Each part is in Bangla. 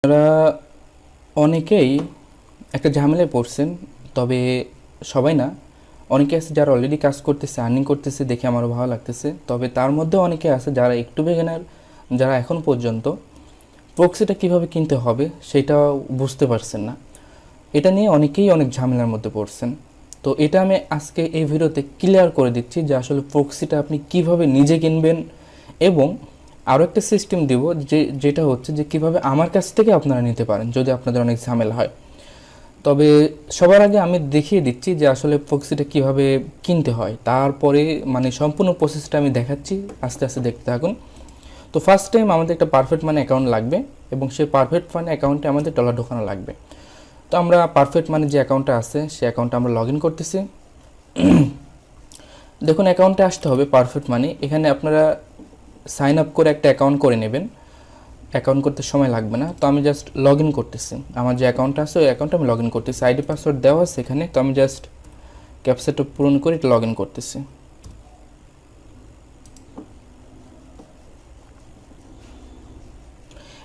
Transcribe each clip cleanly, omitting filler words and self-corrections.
আপনারা অনেকেই একটা ঝামেলায় পড়ছেন, তবে সবাই না, অনেকে আছে যারা অলরেডি কাজ করতেছে, আর্নিং করতেছে, দেখে আমারও ভালো লাগতেছে। তবে তার মধ্যে অনেকে আছে যারা একটু বিগিনার, যারা এখন পর্যন্ত প্রক্সিটা কীভাবে কিনতে হবে সেটাও বুঝতে পারছেন না। এটা নিয়ে অনেকেই অনেক ঝামেলার মধ্যে পড়ছেন। তো এটা আমি আজকে এই ভিডিওতে ক্লিয়ার করে দিচ্ছি যে আসলে প্রক্সিটা আপনি কিভাবে নিজে কিনবেন, এবং আরও একটা সিস্টেম দেব যেটা হচ্ছে যে কীভাবে আমার কাছ থেকে আপনারা নিতে পারেন যদি আপনাদের অনেক ঝামেলা হয়। তবে সবার আগে আমি দেখিয়ে দিচ্ছি যে আসলে প্রক্সিটা কিভাবে কিনতে হয়, তারপরে সম্পূর্ণ প্রসেসটা আমি দেখাচ্ছি, আস্তে আস্তে দেখতে থাকুন। তো ফার্স্ট টাইম আমাদের একটা পারফেক্ট মানি অ্যাকাউন্ট লাগবে, এবং সেই পারফেক্ট মানি অ্যাকাউন্টে আমাদের ডলার ঢোকানো লাগবে। তো আমরা পারফেক্ট মানি যে অ্যাকাউন্টটা আছে সেই অ্যাকাউন্টটা আমরা লগ ইন করতেছি। দেখুন, অ্যাকাউন্টে আসতে হবে পারফেক্ট মানি। এখানে আপনারা সাইন আপ করে একটা অ্যাকাউন্ট করে নেবেন, অ্যাকাউন্ট করতে সময় লাগবে না। তো আমি জাস্ট লগ ইন করতেছি, আমার যে অ্যাকাউন্টটা আছে ওই অ্যাকাউন্টে আমি লগ ইন করতেছি। আইডি পাসওয়ার্ড দেওয়া আছে এখানে, তো আমি জাস্ট ক্যাপচাটা পূরণ করে এটা লগ ইন করতেছি।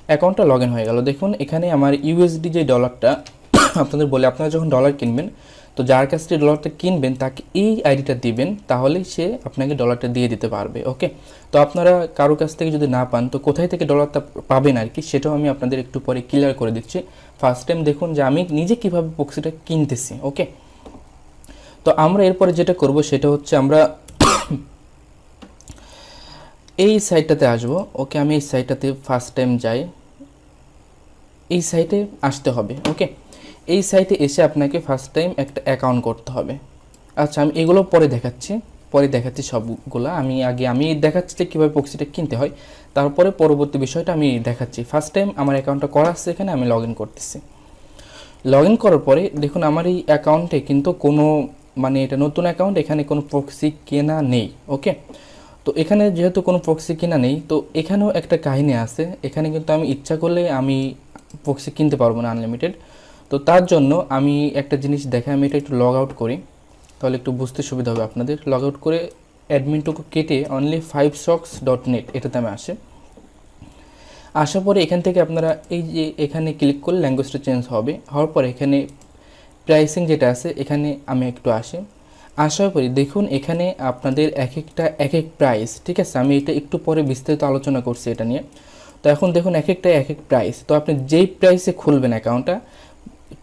অ্যাকাউন্টটা লগ ইন হয়ে গেল। দেখুন এখানে আমার ইউএসডি যে ডলারটা আপনাদের বলে, আপনারা যখন ডলার কিনবেন, তো যার কাছ থেকে ডলারটা কিনবেন তাকে এই আইডিটা দিবেন, তাহলেই সে আপনাকে ডলারটা দিয়ে দিতে পারবে। ওকে, তো আপনারা কারো কাছ থেকে যদি না পান, তো কোথায় থেকে ডলারটা পাবেন আর কি, সেটাও আমি আপনাদের একটু পরে ক্লিয়ার করে দিচ্ছি। ফার্স্ট টাইম দেখুন যে আমি নিজে কীভাবে প্রক্সিটা কিনতেছি। ওকে, তো আমরা এরপরে যেটা করব সেটা হচ্ছে আমরা এই সাইটটাতে আসবো। ওকে, আমি এই সাইটটাতে ফার্স্ট টাইম যাই, এই সাইটে আসতে হবে। ওকে, এই সাইটে এসে আপনাকে ফার্স্ট টাইম একটা অ্যাকাউন্ট করতে হবে। আচ্ছা, আমি এগুলো পরে দেখাচ্ছি সবগুলো। আমি দেখাচ্ছি যে কীভাবে প্রক্সিটা কিনতে হয়, তারপরে পরবর্তী বিষয়টা আমি দেখাচ্ছি। ফার্স্ট টাইম আমার অ্যাকাউন্টটা করা আছে, এখানে আমি লগ ইন করতেছি। লগ ইন করার পরে দেখুন আমার এই অ্যাকাউন্টে কিন্তু কোনো এটা নতুন অ্যাকাউন্ট, এখানে কোনো প্রক্সি কেনা নেই। ওকে, তো এখানে যেহেতু কোনো প্রক্সি কেনা নেই, তো এখানেও একটা কাহিনী আছে। এখানে কিন্তু আমি ইচ্ছা করলে আমি প্রক্সি কিনতে পারবো না আনলিমিটেড। তো তার জন্য আমি একটা জিনিস দেখাই, আমি এটা একটু লগ আউট করি, তাহলে একটু বুঝতে সুবিধা হবে আপনাদের। লগ আউট করে অ্যাডমিনটুকু কেটে অনলি 5stocks.net এটাতে আমি আসার পরে এখান থেকে আপনারা এই যে এখানে ক্লিক করলে ল্যাঙ্গুয়েজটা চেঞ্জ হবে। হওয়ার পরে এখানে প্রাইসিং যেটা আছে এখানে আমি একটু আসার পরে দেখুন এখানে আপনাদের এক এক প্রাইস, ঠিক আছে। আমি এটা একটু পরে বিস্তারিত আলোচনা করছি এটা নিয়ে। তো এখন দেখুন এক এক প্রাইস। তো আপনি যেই প্রাইসে খুলবেন অ্যাকাউন্টটা,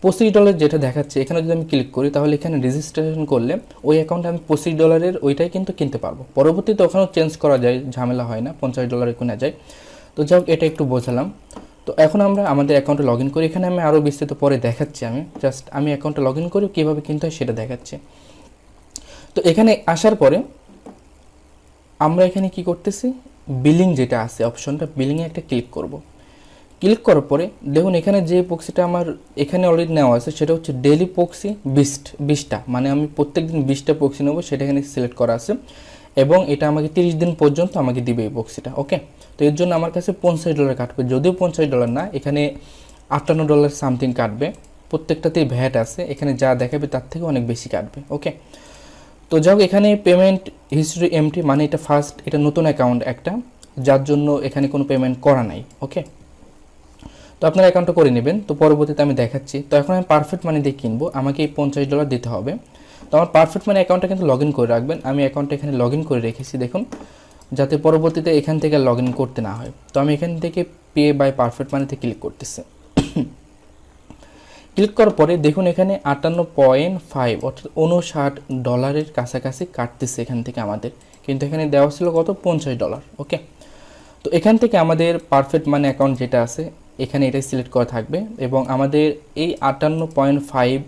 $25 যেটা দেখাচ্ছে এখানে যদি আমি ক্লিক করি, তাহলে এখানে রেজিস্ট্রেশন করলে ওই অ্যাকাউন্টে আমি $25 ওইটাই কিন্তু কিনতে পারবো। পরবর্তীতে ওখানেও চেঞ্জ করা যায়, ঝামেলা হয় না, $50 কেনা যায়। তো যাই এটা একটু বোঝালাম। তো এখন আমরা আমাদের অ্যাকাউন্টে লগ ইন করি। এখানে আমি আরও বিস্তারিত পরে দেখাচ্ছি। আমি অ্যাকাউন্টে লগ ইন করি, কীভাবে কিনতে হয় সেটা দেখাচ্ছি। তো এখানে আসার পরে আমরা এখানে কি করতেছি, বিলিং যেটা আছে অপশনটা, বিলিংয়ে একটা ক্লিক করব। ক্লিক করার পরে দেখুন এখানে যে প্রক্সিটা আমার এখানে অলরেডি নেওয়া আছে সেটা হচ্ছে ডেইলি প্রক্সি 20টা, আমি প্রত্যেক দিন 20টা প্রক্সি নেবো, সেটা এখানে সিলেক্ট করা আছে, এবং এটা আমাকে 30 দিন পর্যন্ত আমাকে দিবে এই প্রক্সিটা। ওকে, তো এর জন্য আমার কাছে $50 কাটবে, যদিও $50 না, এখানে $58 সামথিং কাটবে। প্রত্যেকটাতেই ভ্যাট আছে, এখানে যা দেখাবে তার থেকে অনেক বেশি কাটবে। ওকে, তো যাই হোক এখানে পেমেন্ট হিস্ট্রি এমটি, এটা ফার্স্ট, এটা নতুন অ্যাকাউন্ট একটা, যার জন্য এখানে কোনো পেমেন্ট করা নাই। ওকে, তো আপনার অ্যাকাউন্টটা করে নেবেন। তো পরবর্তীতে আমি দেখাচ্ছি। তো এখন আমি পারফেক্ট মানি দিয়ে কিনবো, আমাকে এই $50 দিতে হবে। তো আমার পারফেক্ট মানি অ্যাকাউন্টটা কিন্তু লগ ইন করে রাখবেন। আমি অ্যাকাউন্টটা এখানে লগ ইন করে রেখেছি দেখুন, যাতে পরবর্তীতে এখান থেকে লগ ইন করতে না হয়। তো আমি এখান থেকে পে বাই পারফেক্ট মানিতে ক্লিক করতেছি। ক্লিক করার পরে দেখুন এখানে 58.5 অর্থাৎ $59 কাছাকাছি কাটতেছে এখান থেকে আমাদের, কিন্তু এখানে দেওয়া ছিল কত, $50। ওকে, তো এখান থেকে আমাদের পারফেক্ট মানি অ্যাকাউন্ট যেটা আছে এখানে এটাই সিলেক্ট করা থাকবে, এবং আমাদের এই 58.5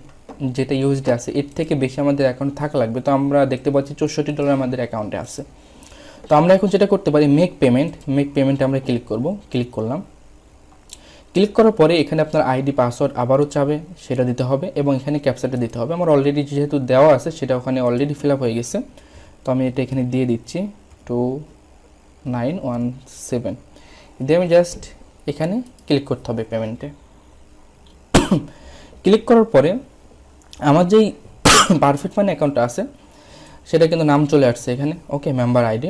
যেটা ইউএসডি আছে এর থেকে বেশি আমাদের অ্যাকাউন্ট থাকা লাগবে। তো আমরা দেখতে পাচ্ছি $64 আমাদের অ্যাকাউন্টে আছে। তো আমরা এখন যেটা করতে পারি, মেক পেমেন্টে আমরা ক্লিক করলাম। ক্লিক করার পরে এখানে আপনার আইডি পাসওয়ার্ড আবারও চাবে, সেটা দিতে হবে, এবং এখানে ক্যাপচাটা দিতে হবে। আমার অলরেডি যেহেতু দেওয়া আছে সেটা ওখানে অলরেডি ফিল আপ হয়ে গেছে, তো আমি এটা এখানে দিয়ে দিচ্ছি 2917 দিয়ে আমি জাস্ট এখানে ক্লিক করতে হবে পেমেন্টে। ক্লিক করার পরে আমার যেই পারফেক্ট মানি অ্যাকাউন্টটা আছে সেটা কিন্তু নাম চলে আসছে এখানে। ওকে, মেম্বার আইডি,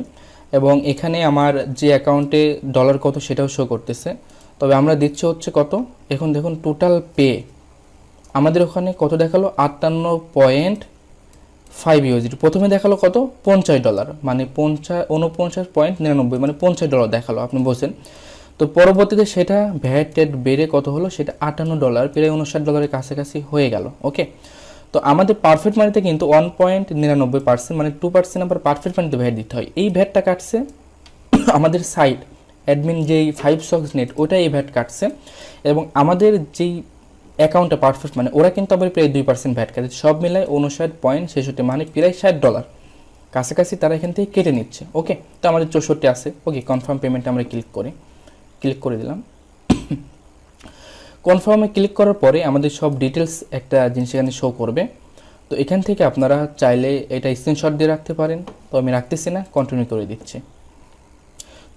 এবং এখানে আমার যে অ্যাকাউন্টে ডলার কত সেটাও শো করতেছে। তবে আমরা দিচ্ছি হচ্ছে কত, এখন দেখুন টোটাল পে আমাদের ওখানে কত দেখালো, 58.5 ইউএসডি। প্রথমে দেখালো কত, $50, মানে 49.99, মানে $50 দেখালো, আপনি বলছেন। তো পরবর্তীতে সেটা ভ্যাট ট্যাট বেড়ে কত হলো, সেটা $58, প্রায় $59 কাছাকাছি হয়ে গেল। ওকে, তো আমাদের পারফেক্ট মানিতে কিন্তু 1.99%, মানে 2% আবার পারফেক্ট মানিতে ভ্যাট দিতে হয়। এই ভ্যাটটা কাটছে আমাদের সাইট অ্যাডমিন যেই 5soxnet, ওটা এই ভ্যাট কাটছে, এবং আমাদের যেই অ্যাকাউন্টে পারফেক্ট মানে ওরা কিন্তু আবার প্রায় 2% ভ্যাট কাটছে। সব মিলায় 59.66, মানে প্রায় $60 কাছাকাছি তারা এখান থেকে কেটে নিচ্ছে। ওকে, তো আমাদের 64 আছে। ওকে, কনফার্ম পেমেন্টে আমরা ক্লিক করে দিলাম। কনফার্মে ক্লিক করার পরে আমাদের সব ডিটেলস একটা জিনিস এখানে শো করবে। তো এখান থেকে আপনারা চাইলে এটা স্ক্রিনশট দিয়ে রাখতে পারেন, তো আমি রাখতেছি না, কন্টিনিউ করে দিচ্ছি।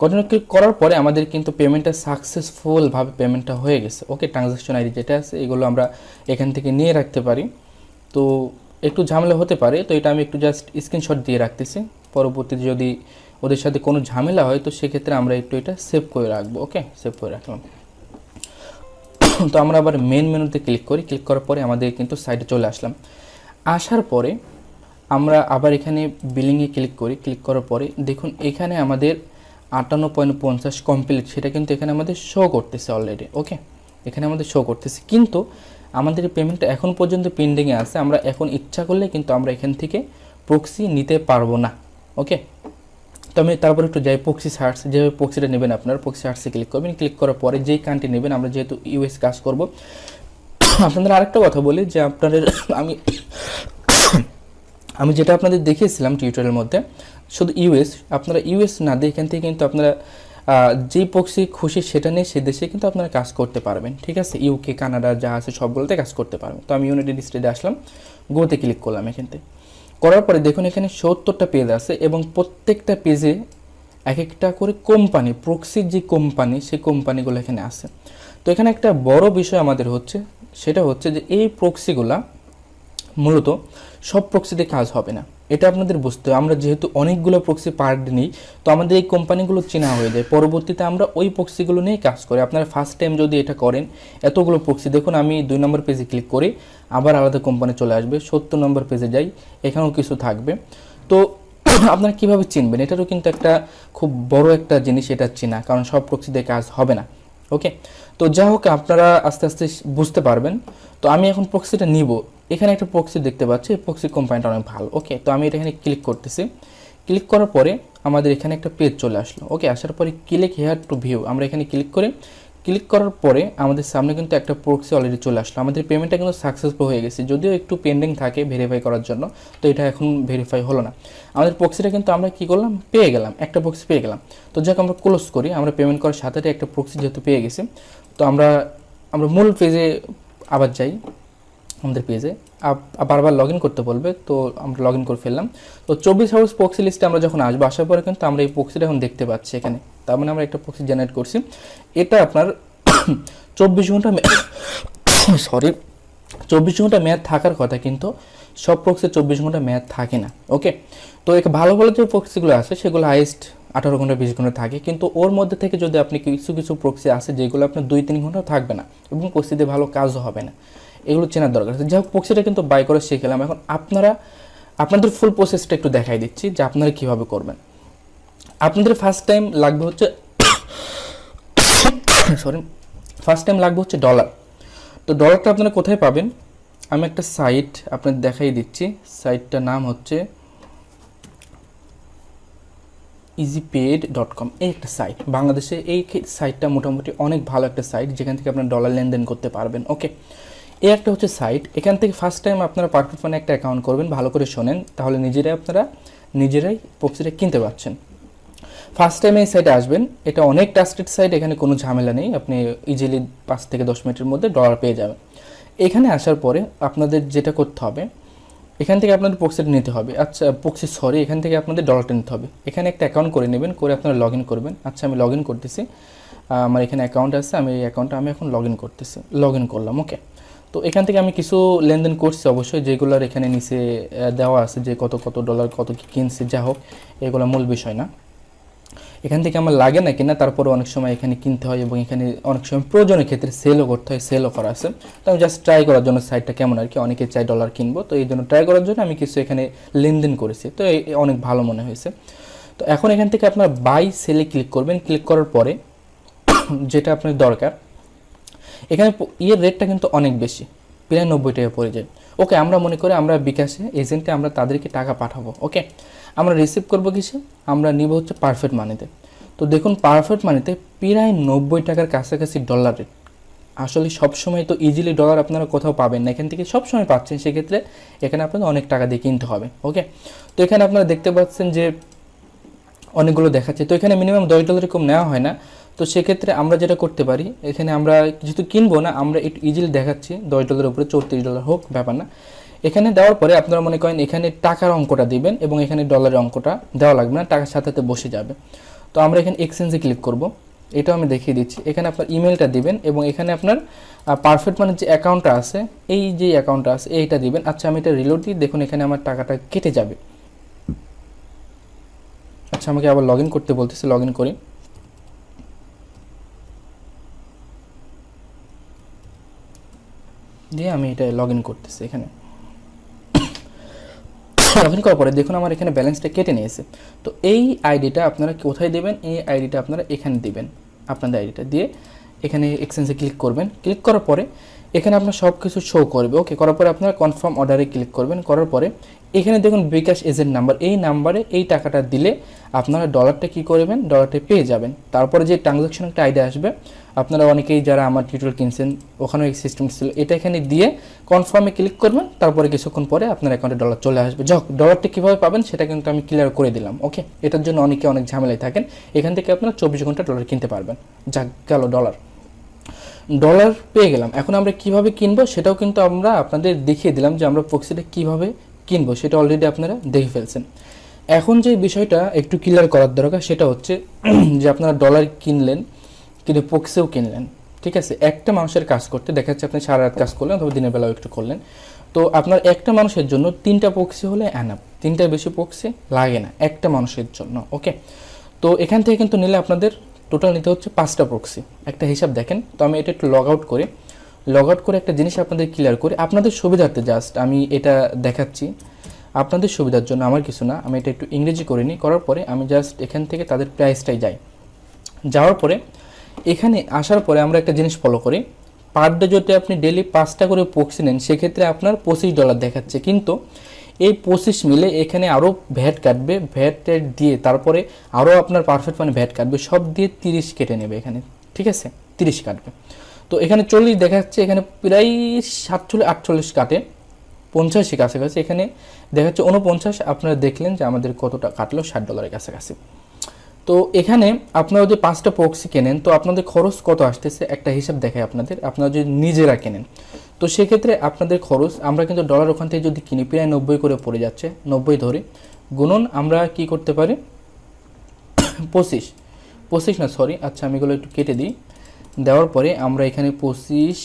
কন্টিনিউ ক্লিক করার পরে আমাদের কিন্তু পেমেন্টটা সাকসেসফুলভাবে পেমেন্টটা হয়ে গেছে। ওকে, ট্রানজ্যাকশন আইডি যেটা আছে এগুলো আমরা এখান থেকে নিয়ে রাখতে পারি। তো একটু ঝামেলা হতে পারে, তো এটা আমি একটু জাস্ট স্ক্রিনশট দিয়ে রাখতেছি। পরবর্তীতে যদি ওদের সাথে কোনো ঝামেলা হয় তো সেক্ষেত্রে আমরা একটু এটা সেভ করে রাখবো। ওকে, সেভ করে রাখলাম। তো আমরা আবার মেন মেনুতে ক্লিক করার পরে আমাদের কিন্তু সাইটে চলে আসলাম। আসার পরে আমরা আবার এখানে বিলিংয়ে ক্লিক করার পরে দেখুন এখানে আমাদের 58.50 কমপ্লিট, সেটা কিন্তু এখানে আমাদের শো করতেছে অলরেডি। ওকে, এখানে আমাদের শো করতেছে, কিন্তু আমাদের পেমেন্টটা এখন পর্যন্ত পেন্ডিংয়ে আছে। আমরা এখন ইচ্ছা করলে কিন্তু আমরা এখান থেকে প্রক্সি নিতে পারবো না। ওকে, তো আমি তারপর একটু যাই প্রক্সি সার্চ, যেভাবে প্রক্সিটা নেবেন আপনার প্রক্সি সার্চে ক্লিক করবেন। ক্লিক করার পরে যেই কান্ট্রি নেবেন, আমরা যেহেতু ইউএস কাজ করব। আপনাদের আরেকটা কথা বলি যে আপনাদের আমি যেটা আপনাদের দেখিয়েছিলাম টিউটোরিয়ালের মধ্যে, শুধু ইউএস, আপনারা ইউএস না দিয়ে এখান থেকে কিন্তু আপনারা যেই প্রক্সি খুশি সেটা নিয়ে সে দেশে কিন্তু আপনারা কাজ করতে পারবেন। ঠিক আছে, ইউকে, কানাডা যা আছে সবগুলোতে কাজ করতে পারবেন। তো আমি ইউনাইটেড স্টেটে আসলাম, গোতে ক্লিক করলাম। এখান থেকে করার পরে দেখুন এখানে 70টা পেজ আছে, এবং প্রত্যেকটা পেজে এক একটা করে কোম্পানি, প্রক্সির যে কোম্পানি, সেই কোম্পানিগুলো এখানে আছে। তো এখানে একটা বড় বিষয় আমাদের হচ্ছে, সেটা হচ্ছে যে এই প্রক্সিগুলা মূলত সব প্রক্সিতে কাজ হবে না, এটা আপনাদের বুঝতে হবে। আমরা যেহেতু অনেকগুলো প্রক্সি পার্ট নিই, তো আমাদের এই কোম্পানিগুলো চেনা হয়ে যায়। পরবর্তীতে আমরা ওই প্রক্সিগুলো নিয়ে কাজ করি। আপনারা ফার্স্ট টাইম যদি এটা করেন, এতগুলো প্রক্সি দেখুন, আমি 2 নম্বর পেজে ক্লিক করি, আবার আলাদা কোম্পানি চলে আসবে। 70 নম্বর পেজে যাই, এখানেও কিছু থাকবে। তো আপনারা কীভাবে চিনবেন, এটারও কিন্তু একটা খুব বড় একটা জিনিস এটা চেনা, কারণ সব প্রক্সিতে কাজ হবে না। ওকে, তো যা হোক আপনারা আস্তে আস্তে বুঝতে পারবেন। তো আমি এখন প্রক্সিটা নিব, এখানে একটা প্রক্সি দেখতে পাচ্ছি, প্রক্সি কোম্পানিটা অনেক ভালো। ওকে, তো আমি এটা এখানে ক্লিক করতেছি। ক্লিক করার পরে আমাদের এখানে একটা পেজ চলে আসলো। ওকে, আসার পরে ক্লিক হেয়ার টু ভিউ, আমরা এখানে ক্লিক করার পরে আমাদের সামনে কিন্তু একটা প্রক্সি অলরেডি চলে আসলো। আমাদের পেমেন্টটা কিন্তু সাকসেসফুল হয়ে গেছে, যদিও একটু পেন্ডিং থাকে ভেরিফাই করার জন্য, তো এটা এখন ভেরিফাই হলো না। আমাদের প্রক্সিটা কিন্তু আমরা কী করলাম, পেয়ে গেলাম, একটা প্রক্সি পেয়ে গেলাম। তো যাক আমরা ক্লোজ করি, আমরা পেমেন্ট করার সাথে একটা প্রক্সি যেহেতু পেয়ে গেছি, তো আমরা মূল পেজে আবার যাই। আমাদের পেজে বারবার লগ ইন করতে বলবে, তো আমরা লগ ইন করে ফেললাম। তো 24 আওয়ার্স প্রক্সি লিস্টে আমরা যখন আসবো, আসার পরে কিন্তু আমরা এই প্রক্সিটা এখন দেখতে পাচ্ছি এখানে। তার মানে আমরা একটা প্রক্সি জেনারেট করছি। এটা আপনার 24 ঘন্টা 24 ঘন্টা মেয়াদ থাকার কথা, কিন্তু সব প্রক্সি 24 ঘন্টা মেয়াদ থাকে না। ওকে, তো ভালো ভালো যে প্রক্সিগুলো আছে সেগুলো হাইস্ট 18 ঘন্টা 20 ঘন্টা থাকে, কিন্তু ওর মধ্যে থেকে যদি আপনি কিছু প্রক্সি আছে যেগুলো আপনার 2-3 ঘন্টাও থাকবে না, এবং প্রক্সিতে ভালো কাজও হবে না, এগুলো চেনার দরকার আছে। যাই হোক, প্রক্সিটা কিন্তু বাই করে শিখলাম। এখন আপনাদের ফুল প্রসেসটা একটু দেখাই দিচ্ছি যে আপনারা কীভাবে করবেন। আপনাদের ফার্স্ট টাইম লাগবে হচ্ছে ডলার। তো ডলারটা আপনারা কোথায় পাবেন, আমি একটা সাইট আপনাদের দেখাই দিচ্ছি। সাইটটার নাম হচ্ছে easypaid.com, এই একটা সাইট, বাংলাদেশে এই সাইটটা মোটামুটি অনেক ভালো একটা সাইট, যেখান থেকে আপনার ডলার লেনদেন করতে পারবেন। ওকে, এই একটা হচ্ছে সাইট। এখান থেকে ফার্স্ট টাইম আপনারা পারফেক্ট ফান্ডে একটা অ্যাকাউন্ট করবেন, ভালো করে শোনেন, তাহলে নিজেরাই প্রক্সিটা কিনতে পারছেন। ফার্স্ট টাইম এই সাইটে আসবেন, এটা অনেক ট্রাস্টেড সাইট, এখানে কোনো ঝামেলা নেই, আপনি ইজিলি 5 থেকে 10 মিনিটের মধ্যে ডলার পেয়ে যাবেন। এখানে আসার পরে আপনাদের যেটা করতে হবে, এখান থেকে আপনাদের প্রক্সিটা নিতে হবে। আচ্ছা এখান থেকে আপনাদের ডলারটা নিতে হবে। এখানে একটা অ্যাকাউন্ট করে নেবেন, করে আপনারা লগ ইন করবেন। আচ্ছা, আমি লগ ইন করতেছি, আমার এখানে অ্যাকাউন্ট আছে, আমি এই অ্যাকাউন্টটা আমি এখন লগ ইন করলাম। ওকে, তো এখান থেকে আমি কিছু লেনদেন করছি অবশ্যই, যেগুলোর এখানে নিচে দেওয়া আছে যে কত ডলার কত কি কিনছে, যা হোক এগুলো মূল বিষয় না। এখান থেকে আমার লাগে না কিনা, তারপরে অনেক সময় এখানে কিনতে হয় এবং এখানে অনেক সময় প্রয়োজনের ক্ষেত্রে সেলও করতে হয়, সেলও করা আছে। তো আমি জাস্ট ট্রাই করার জন্য সাইটটা কেমন আর কি, অনেকে চাই ডলার কিনবো, তো এই জন্য ট্রাই করার জন্য আমি কিছু এখানে লেনদেন করেছি, তো অনেক ভালো মনে হয়েছে। তো এখন এখান থেকে আপনার বাই সেলে ক্লিক করবেন। ক্লিক করার পরে যেটা আপনার দরকার, এখানে ইয়ের রেটটা কিন্তু অনেক বেশি, প্রায় 90 টাকা পড়ে যায়। ওকে, আমরা মনে করি আমরা বিকাশে এজেন্টে আমরা তাদেরকে টাকা পাঠাবো। ওকে, আমরা রিসিভ করবো কিসে, আমরা নিব হচ্ছে পারফেক্ট মানিতে। তো দেখুন পারফেক্ট মানিতে প্রায় 90 টাকার কাছাকাছি ডলার রেট। আসলে সবসময় তো ইজিলি ডলার আপনারা কোথাও পাবেন না, এখান থেকে সবসময় পাচ্ছেন, সেক্ষেত্রে এখানে আপনাদের অনেক টাকা দিয়ে কিনতে হবে। ওকে, তো এখানে আপনারা দেখতে পাচ্ছেন যে অনেকগুলো দেখাচ্ছে, তো এখানে মিনিমাম $10 কম নেওয়া হয় না। তো সেক্ষেত্রে আমরা যেটা করতে পারি, এখানে আমরা যেহেতু কিনবো না, আমরা একটু ইজিলি দেখাচ্ছি $10 উপরে $34 হোক ব্যাপার না। এখানে দেওয়ার পরে আপনারা মনে করেন এখানে টাকার অঙ্কটা দিবেন এবং এখানে ডলারের অঙ্কটা দেওয়া লাগবে না, টাকার সাথে সাথে বসে যাবে। তো আমরা এখানে এক্সচেঞ্জে ক্লিক করব, এটাও আমি দেখিয়ে দিচ্ছি। এখানে আপনার ইমেলটা দিবেন এবং এখানে আপনার পারফেক্ট মানে যে অ্যাকাউন্টটা আছে, এই যে অ্যাকাউন্টটা আছে এইটা দিবেন। আচ্ছা, আমি এটা রিলোড দিই, দেখুন এখানে আমার টাকাটা কেটে যাবে। আচ্ছা, আমাকে আবার লগ ইন করতে বলতেছে, লগ ইন করি। দিয়ে আমি এটা লগ ইন করতেছি। এখানে লগ ইন করার পরে দেখুন আমার এখানে ব্যালেন্সটা কেটে নিয়েছে। তো এই আইডিটা আপনারা কোথায় দেবেন, এই আইডিটা আপনারা এখানে দিবেন, আপনাদের আইডিটা দিয়ে এখানে এক্সচেঞ্জে ক্লিক করবেন। ক্লিক করার পরে এখানে আপনার সব কিছু শো করবে। ওকে, করার পরে আপনারা কনফার্ম অর্ডারে ক্লিক করবেন। করার পরে এখানে দেখুন বিকাশ এজেন্ট নাম্বার, এই নাম্বারে এই টাকাটা দিলে আপনারা ডলারটা কী করবেন, ডলারটা পেয়ে যাবেন। তারপরে যে ট্রানজ্যাকশন একটা আইডিয়া আসবে, আপনারা অনেকেই যারা আমার টিউটোরিয়াল কিনছেন ওখানেও এই সিস্টেম ছিল, এটা এখানে দিয়ে কনফার্মে ক্লিক করবেন। তারপরে কিছুক্ষণ পরে আপনার অ্যাকাউন্টে ডলার চলে আসবে। যাক, ডলারটা কীভাবে পাবেন সেটা কিন্তু আমি ক্লিয়ার করে দিলাম। ওকে, এটার জন্য অনেকে অনেক ঝামেলায় থাকেন, এখান থেকে আপনারা 24 ঘন্টা ডলার কিনতে পারবেন। যাক, গেল ডলার পেয়ে গেলাম। এখন আমরা কিভাবে কিনবো সেটাও কিন্তু আমরা আপনাদের দেখিয়ে দিলাম, যে আমরা প্রক্সিটা কিভাবে কিনবো সেটা অলরেডি আপনারা দেখে ফেলছেন। এখন যে বিষয়টা একটু ক্লিয়ার করার দরকার সেটা হচ্ছে যে আপনারা ডলার কিনলেন কিন্তু প্রক্সিও কিনলেন, ঠিক আছে। একটা মানুষের কাজ করতে দেখা যাচ্ছে আপনি সারা রাত কাজ করলেন অথবা দিনের বেলাও একটু করলেন, তো আপনার একটা মানুষের জন্য 3টা প্রক্সি হলে এনাফ, 3টার বেশি প্রক্সি লাগে না একটা মানুষের জন্য। ওকে, তো এখান থেকে কিন্তু নিলে আপনাদের টোটাল নিতে হচ্ছে 5টা প্রক্সি। একটা হিসাব দেখেন, তো আমি এটা একটু লগ আউট করে একটা জিনিস আপনাদের ক্লিয়ার করি, আপনাদের সুবিধার্থে জাস্ট আমি এটা দেখাচ্ছি, আপনাদের সুবিধার জন্য, আমার কিছু না। আমি এটা একটু ইংরেজি করে নিই, করার পরে আমি জাস্ট এখান থেকে তাদের প্রাইসটাই যাওয়ার পরে এখানে আসার পরে আমরা একটা জিনিস ফলো করি, পার ডে যদি আপনি ডেলি 5টা করে প্রক্সি নেন সেক্ষেত্রে আপনার $25 দেখাচ্ছে, কিন্তু এই 25 মিলে এখানে আরও ভ্যাট কাটবে, ভ্যাট দিয়ে তারপরে আরও আপনার পারফেক্ট মানে ভ্যাট কাটবে, সব দিয়ে 30 কেটে নেবে এখানে, ঠিক আছে, 30 কাটবে। তো এখানে 40 দেখাচ্ছে, এখানে প্রায় 47-48 কাটে, 85 কাছাকাছি, এখানে দেখাচ্ছে 49। আপনারা দেখলেন যে আমাদের কতটা কাটলো, $60 কাছাকাছি। তো এখানে আপনারা যদি 5টা প্রক্সি কেনেন তো আপনাদের খরচ কত আসতেছে একটা হিসাব দেখায় আপনাদের, আপনারা যদি নিজেরা কেনেন তো সেক্ষেত্রে আপনাদের খরচ, আমরা কিন্তু ডলার ওখান থেকে যদি কিনি প্রায় 90 করে পড়ে যাচ্ছে, 90 ধরে গুণন আমরা কি করতে পারি 25 না সরি, আচ্ছা আমি এগুলো একটু কেটে দিই। দেওয়ার পরে আমরা এখানে 25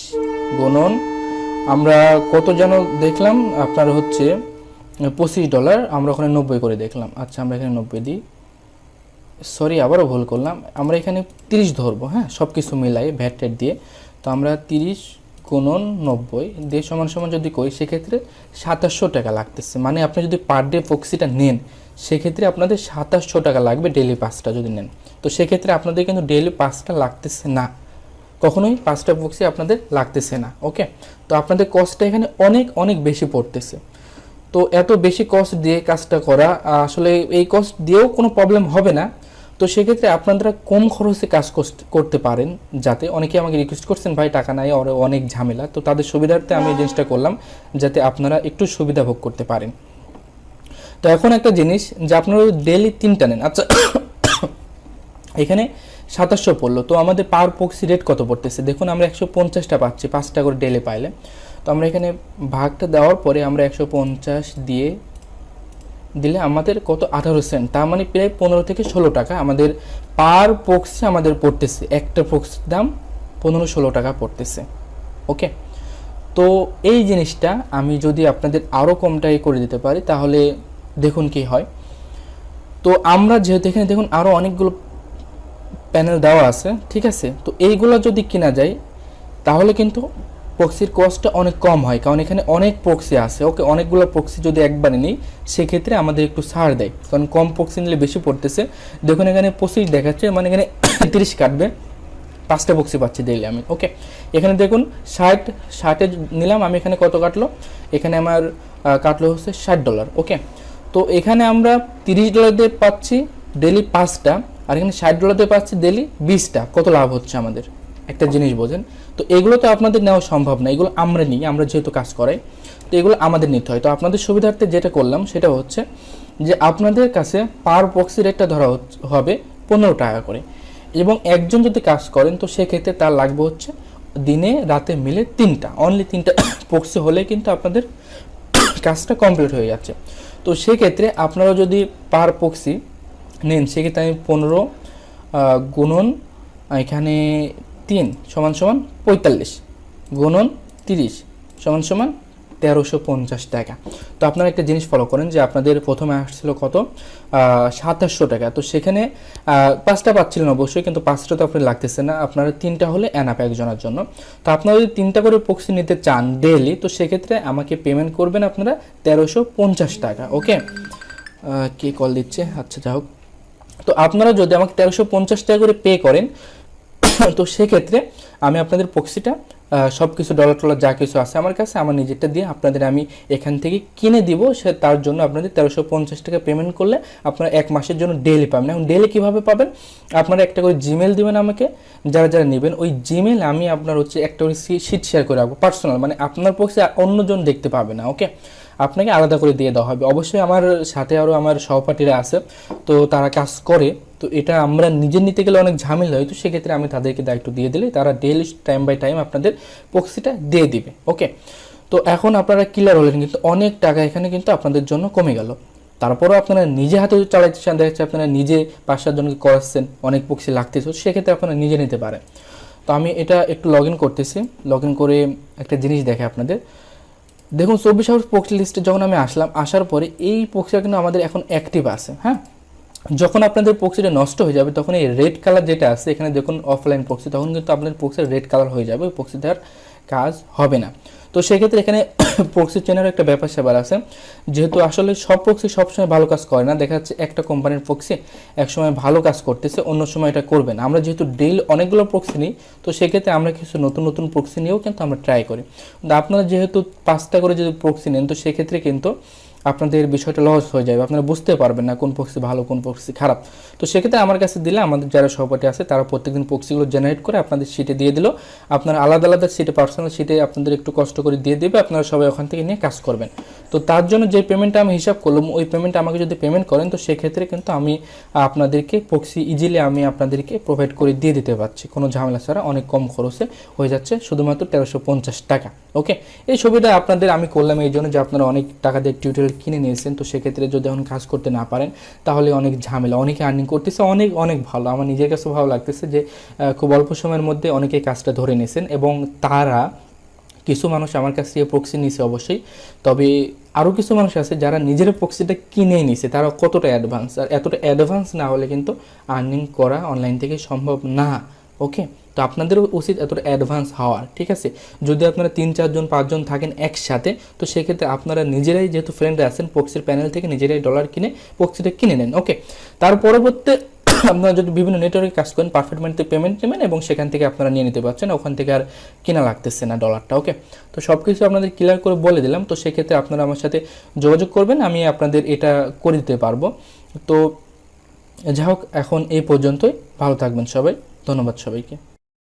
গুণন আমরা কত যেন দেখলাম, আপনার হচ্ছে $25, আমরা ওখানে 90 করে দেখলাম। আচ্ছা আমরা এখানে 90 দিই, সরি আবারও ভুল করলাম, আমরা এখানে 30 ধরবো, হ্যাঁ সব কিছু মিলাই ভ্যাট ট্যাট দিয়ে। তো আমরা 30 গুণন 90 দিয়ে সমান সমান যদি করি সেক্ষেত্রে 2700 টাকা লাগতেছে। মানে আপনি যদি পার ডে প্রক্সিটা নেন সেক্ষেত্রে আপনাদের 2700 টাকা লাগবে ডেইলি 5টা যদি নেন। তো সেক্ষেত্রে আপনাদের কিন্তু ডেইলি 5টা লাগতেছে না, কখনোই 5টা প্রক্সি আপনাদের লাগতেছে না। ওকে, তো আপনাদের কস্টটা এখানে অনেক অনেক বেশি পড়তেছে। তো এত বেশি কস্ট দিয়ে কাজটা করা, আসলে এই কস্ট দিয়েও কোনো প্রবলেম হবে না। তো সেক্ষেত্রে আপনারা কম খরচে কাজ করতে পারেন, যাতে অনেকে আমাকে রিকোয়েস্ট করছেন ভাই টাকা নাই আর অনেক ঝামেলা, তো তাদের সুবিধার্থে আমি এই জিনিসটা করলাম যাতে আপনারা একটু সুবিধা ভোগ করতে পারেন। তো এখন একটা জিনিস যে আপনারা ডেইলি 3টা নেন, আচ্ছা এখানে 2700 পড়লো, তো আমাদের পার প্রক্সি রেট কত পড়তেছে দেখুন, আমরা 150টা পাচ্ছি 5টা করে ডেইলি পাইলে। তো আমরা এখানে ভাগটা দেওয়ার পরে আমরা 150 দিলে আমাদের কত 18 সেন্ট, তার মানে প্রায় 15 থেকে 16 টাকা আমাদের পার প্রক্সি আমাদের পড়তেছে, একটা প্রক্সির দাম 15-16 টাকা পড়তেছে। ওকে, তো এই জিনিসটা আমি যদি আপনাদের আরও কমটাই করে দিতে পারি তাহলে দেখুন কি হয়। তো আমরা যেহেতু এখানে দেখুন আরও অনেকগুলো প্যানেল দেওয়া আছে, ঠিক আছে। তো এইগুলো যদি কিনা যায় তাহলে কিন্তু প্রক্সির কস্টটা অনেক কম হয়, কারণ এখানে অনেক প্রক্সি আছে। ওকে, অনেকগুলো প্রক্সি যদি একবারে নিই সেক্ষেত্রে আমাদের একটু ছাড় দেয়, কারণ কম প্রক্সি নিলে বেশি পড়তেছে। দেখুন এখানে 25 দেখাচ্ছে, মানে এখানে 30 কাটবে, 5টা প্রক্সি পাচ্ছি ডেইলি আমি। ওকে, এখানে দেখুন 60 নিলাম আমি, এখানে কত কাটলো, এখানে আমার কাটলো হচ্ছে $60। ওকে, তো এখানে আমরা $30 দিয়ে পাচ্ছি ডেইলি 5টা, আর এখানে $60 দিয়ে পাচ্ছি ডেইলি 20টা। কত লাভ হচ্ছে আমাদের, একটা জিনিস বোঝেন। তো এগুলো তো আপনাদের নেওয়া সম্ভব না, এগুলো আমরা নিই, আমরা যেহেতু কাজ করাই, তো এগুলো আমাদের নিতে হয়। তো আপনাদের সুবিধার্থে যেটা করলাম সেটা হচ্ছে যে আপনাদের কাছে পার প্রক্সি রেটটা ধরা হবে 15 টাকা করে, এবং একজন যদি কাজ করেন তো সেক্ষেত্রে তার লাগবে হচ্ছে দিনে রাতে মিলে 3টা, অনলি 3টা প্রক্সি হলে কিন্তু আপনাদের কাজটা কমপ্লিট হয়ে যাচ্ছে। তো সেক্ষেত্রে আপনারা যদি পার প্রক্সি নেন সেক্ষেত্রে আমি 15 গুণন এখানে 3 সমান সমান 45 গুণন 30 সমান সমান 1350 টাকা। তো আপনারা একটা জিনিস ফলো করেন যে আপনাদের প্রথমে আসছিল কত, 2700 টাকা। তো সেখানে 5টা পাচ্ছিলেন অবশ্যই, কিন্তু 5টা তো আপনার লাগতেছে না, আপনারা 3টা হলে এনাফ একজনের জন্য। তো আপনারা যদি 3টা করে প্রক্সি নিতে চান ডেইলি, তো সেক্ষেত্রে আমাকে পেমেন্ট করবেন আপনারা 1350 টাকা। ওকে, কে কল দিচ্ছে, আচ্ছা যা হোক। তো আপনারা যদি আমাকে 1350 টাকা করে পে করেন তো সেক্ষেত্রে আমি আপনাদের প্রক্সিটা সব কিছু ডলার টলার যা কিছু আছে আমার কাছে, আমার নিজেরটা দিয়ে আপনাদের আমি এখান থেকে কিনে দিব। সে তার জন্য আপনাদের 1350 টাকা পেমেন্ট করলে আপনারা 1 মাসের জন্য ডেইলি পাবেন। এখন ডেইলি কীভাবে পাবেন, আপনারা একটা করে জিমেল দিবেন আমাকে, যারা যারা নেবেন ওই জিমেল আমি আপনার হচ্ছে একটা করে শিট শেয়ার করে রাখবো পার্সোনাল, মানে আপনার প্রক্সি অন্যজন দেখতে পাবে না। ওকে, আপনাকে আলাদা করে দিয়ে দেওয়া হবে। অবশ্যই আমার সাথে আরও আমার সহপাঠীরা আছে, তো তারা কাজ করে, তো এটা আমরা নিজে নিতে গেলে অনেক ঝামেলা হয়। তো সেক্ষেত্রে আমি তাদেরকে দায়িত্ব দিয়ে দিলে তারা ডেইলি টাইম বাই টাইম আপনাদের প্রক্সিটা দিয়ে দিবে। ওকে, তো এখন আপনারা ক্লিয়ার হলেন, কিন্তু অনেক টাকা এখানে কিন্তু আপনাদের জন্য কমে গেল। তারপরেও আপনারা নিজে হাতে চালাইতে চান, দেখা যাচ্ছে আপনারা নিজে 5-7 জনকে করাচ্ছেন, অনেক প্রক্সি লাগতেছে, সেক্ষেত্রে আপনারা নিজে নিতে পারেন। তো আমি এটা একটু লগ ইন করতেছি, লগ ইন করে একটা জিনিস দেখে আপনাদের দেখুন 24 আওয়ার্স প্রক্সি লিস্টে যখন আমি আসলাম, আসার পরে এই প্রক্সিটা কিন্তু আমাদের এখন অ্যাক্টিভ আছে। হ্যাঁ, যখন আপনাদের প্রক্সিটা নষ্ট হয়ে যাবে তখন এই রেড কালার যেটা আছে এখানে দেখুন অফলাইন প্রক্সি, তখন কিন্তু আপনাদের প্রক্সির রেড কালার হয়ে যাবে, ওই প্রক্সিটার কাজ হবে না। তো সেক্ষেত্রে এখানে প্রক্সি চেনার একটা ব্যাপার স্যাপার আছে, যেহেতু আসলে সব প্রক্সি সবসময় ভালো কাজ করে না। দেখা যাচ্ছে একটা কোম্পানির প্রক্সি একসময় ভালো কাজ করতেছে, অন্য সময় এটা করবে না। আমরা যেহেতু ডেইলি অনেকগুলো প্রক্সি নিই, তো সেক্ষেত্রে আমরা কিছু নতুন নতুন প্রক্সি নিয়েও কিন্তু আমরা ট্রাই করি। তো আপনারা যেহেতু 5টা করে যদি প্রক্সি নেন, তো সেক্ষেত্রে কিন্তু আপনাদের বিষয়টা লস হয়ে যাবে, আপনারা বুঝতে পারবেন না কোন প্রক্সি ভালো কোন প্রক্সি খারাপ। তো সেক্ষেত্রে আমার কাছে দিলে আমাদের যারা সহপাঠী আছে তারা প্রত্যেকদিন প্রক্সিগুলো জেনারেট করে আপনাদের শিটে দিয়ে দিল, আপনারা আলাদা আলাদা শিটে পার্সোনাল শিটে আপনাদের একটু কষ্ট করে দিয়ে দেবে, আপনারা সবাই ওখান থেকে নিয়ে কাজ করবেন। তো তার জন্য যে পেমেন্টটা আমি হিসাব করলাম, ওই পেমেন্টটা আমাকে যদি পেমেন্ট করেন তো সেক্ষেত্রে কিন্তু আমি আপনাদেরকে প্রক্সি ইজিলি আমি আপনাদেরকে প্রোভাইড করে দিয়ে দিতে পারছি, কোনো ঝামেলা ছাড়া, অনেক কম খরচে হয়ে যাচ্ছে, শুধুমাত্র 1350 টাকা। ওকে, এই সুবিধা আপনাদের আমি করলাম এই জন্য যে আপনারা অনেক টাকা দিয়ে টিউটোরিয়াল কিনে নিয়েছেন, তো সেক্ষেত্রে যদি এখন কাজ করতে না পারেন তাহলে অনেক ঝামেলা, অনেকে আর্নিং করতেছে, অনেক অনেক ভালো, আমার নিজের কাছে ভালো লাগতেছে যে খুব অল্প সময়ের মধ্যে অনেকে কাজটা ধরে নিয়েছেন, এবং তারা কিছু মানুষ আমার কাছ থেকে প্রক্সি নিয়েছে অবশ্যই, তবে আরও কিছু মানুষ আছে যারা নিজের প্রক্সিটা কিনে নিয়েছে, তারা কতটা অ্যাডভান্স, আর এতটা অ্যাডভান্স না হলে কিন্তু আর্নিং করা অনলাইন থেকে সম্ভব না। ওকে, তো আপনাদেরও উচিত এতটা অ্যাডভান্স হওয়ার, ঠিক আছে। যদি আপনারা 3-4 জন 5 জন থাকেন একসাথে, তো সেক্ষেত্রে আপনারা নিজেরাই যেহেতু ফ্রেন্ডরা আছেন প্রক্সির প্যানেল থেকে নিজেরাই ডলার কিনে প্রক্সিটা কিনে নেন। ওকে, তার পরবর্তী আপনারা যদি বিভিন্ন নেটওয়ার্কে কাজ করেন পারফেক্ট মানিতে পেমেন্ট নেবেন এবং সেখান থেকে আপনারা নিয়ে নিতে পারছেন, ওখান থেকে আর কেনা লাগতেছে না ডলারটা। ওকে, তো সব কিছু আপনাদের ক্লিয়ার করে বলে দিলাম। তো সেক্ষেত্রে আপনারা আমার সাথে যোগাযোগ করবেন, আমি আপনাদের এটা করে দিতে পারবো। তো যাই হোক, এখন এই পর্যন্তই, ভালো থাকবেন সবাই, ধন্যবাদ সবাইকে।